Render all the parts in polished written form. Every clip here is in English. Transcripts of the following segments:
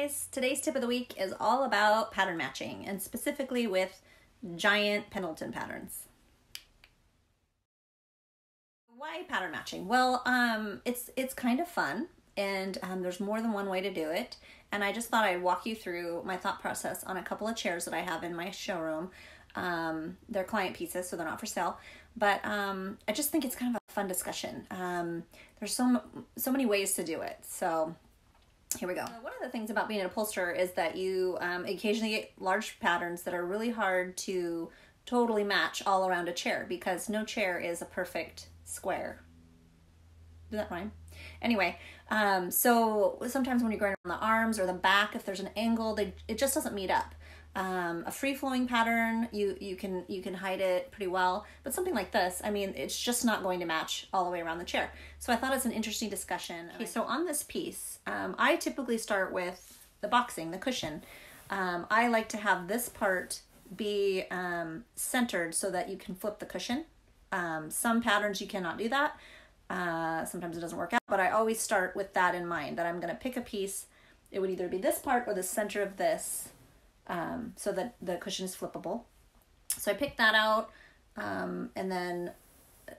guys, today's tip of the week is all about pattern matching, and specifically with giant Pendleton patterns. Why pattern matching? Well, it's kind of fun, and there's more than one way to do it, and I just thought I'd walk you through my thought process on a couple of chairs that I have in my showroom. They're client pieces, so they're not for sale, but I just think it's kind of a fun discussion. There's so many ways to do it, so here we go. One of the things about being an upholsterer is that you occasionally get large patterns that are really hard to totally match all around a chair, because no chair is a perfect square. Did that rhyme? Anyway, so sometimes when you're going around the arms or the back, if there's an angle, it just doesn't meet up. A free-flowing pattern, you can hide it pretty well, but something like this, I mean, it's just not going to match all the way around the chair. So I thought it's an interesting discussion. Okay, so on this piece, I typically start with the boxing, the cushion. I like to have this part be centered so that you can flip the cushion. Some patterns you cannot do that. Sometimes it doesn't work out, but I always start with that in mind, that I'm going to pick a piece. It would either be this part or the center of this, so that the cushion is flippable. So I pick that out, and then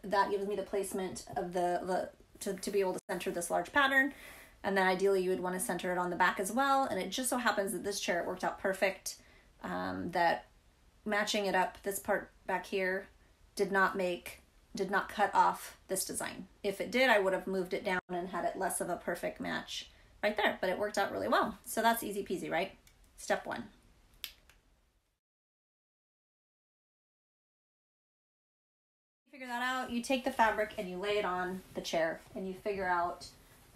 that gives me the placement of to be able to center this large pattern. And then ideally you would want to center it on the back as well. And it just so happens that this chair, it worked out perfect, that matching it up, this part back here did not cut off this design. If it did, I would have moved it down and had it less of a perfect match right there, but it worked out really well. So that's easy peasy, right? Step one. Figure that out, you take the fabric and you lay it on the chair and you figure out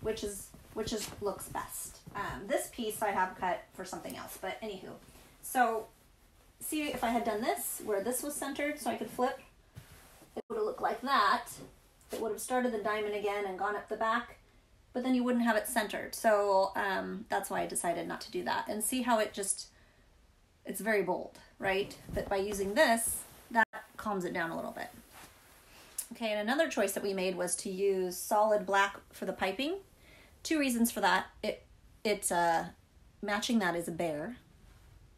which looks best. This piece I have cut for something else, but anywho. So see, if I had done this where this was centered so I could flip, it would have looked like that. It would have started the diamond again and gone up the back, but then you wouldn't have it centered. So that's why I decided not to do that. And see how it's very bold, right? But by using this, that calms it down a little bit. Okay, and another choice that we made was to use solid black for the piping. Two reasons for that. Matching that is a bear,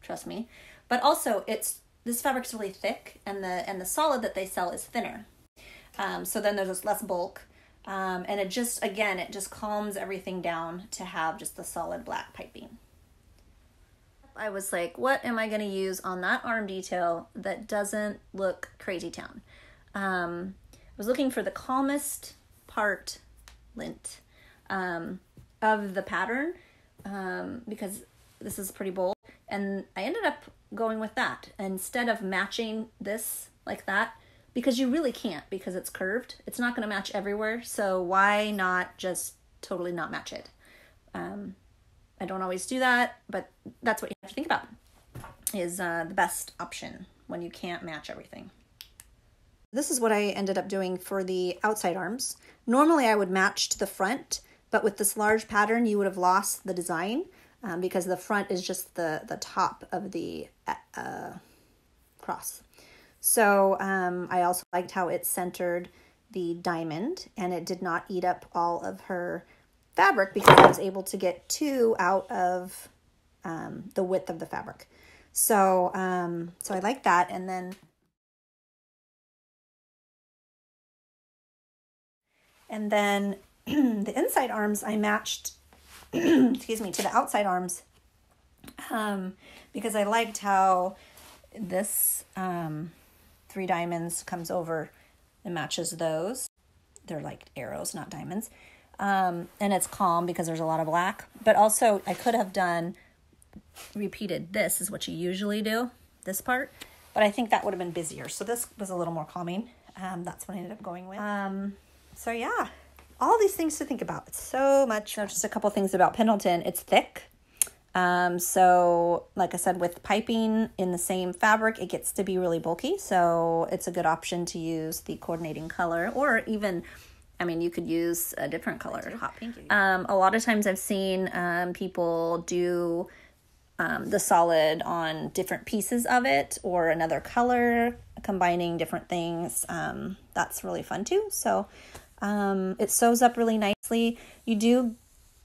trust me. But also, this fabric's really thick, and the solid that they sell is thinner. So then there's just less bulk, and it just calms everything down to have just the solid black piping. I was like, what am I going to use on that arm detail that doesn't look crazy town? I was looking for the calmest part lint of the pattern, because this is pretty bold, and I ended up going with that instead of matching this like that, because you really can't, because it's curved. It's not going to match everywhere, so why not just totally not match it? I don't always do that, but that's what you have to think about, is the best option when you can't match everything. This is what I ended up doing for the outside arms. Normally I would match to the front, but with this large pattern you would have lost the design, because the front is just the top of the cross. So I also liked how it centered the diamond, and it did not eat up all of her fabric, because I was able to get two out of the width of the fabric. So I like that. And then the inside arms I matched, excuse me, to the outside arms, because I liked how this 3 diamonds comes over and matches those. They're like arrows, not diamonds. And it's calm because there's a lot of black. But also I could have repeated this is what you usually do, this part. But I think that would have been busier. So this was a little more calming. That's what I ended up going with. So yeah, all these things to think about. It's so much. Just a couple things about Pendleton. It's thick. So like I said, with piping in the same fabric, it gets to be really bulky. So it's a good option to use the coordinating color, or even, I mean, you could use a different color. Hot pink. A lot of times I've seen people do the solid on different pieces of it, or another color, combining different things. That's really fun too. So it sews up really nicely. You do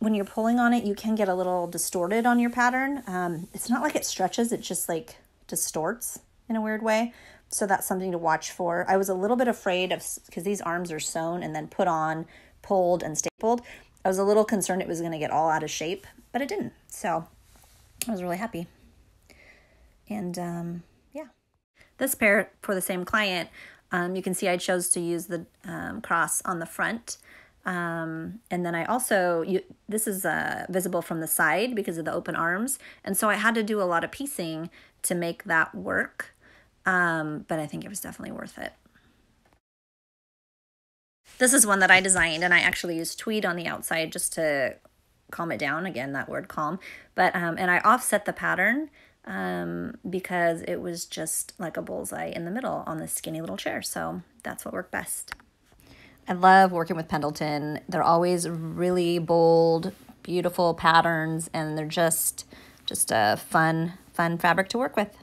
when you're pulling on it, you can get a little distorted on your pattern. It's not like it stretches, it just like distorts in a weird way. So that's something to watch for. I was a little bit afraid of, because these arms are sewn and then put on, pulled and stapled. I was a little concerned it was going to get all out of shape, but it didn't. So I was really happy. And yeah. This pair for the same client, you can see I chose to use the cross on the front. And then I also, this is visible from the side because of the open arms. And so I had to do a lot of piecing to make that work. But I think it was definitely worth it. This is one that I designed, and I actually used tweed on the outside just to calm it down. Again, that word calm. But, and I offset the pattern because it was just like a bullseye in the middle on this skinny little chair. So that's what worked best. I love working with Pendleton. They're always really bold, beautiful patterns, and they're just a fun fabric to work with.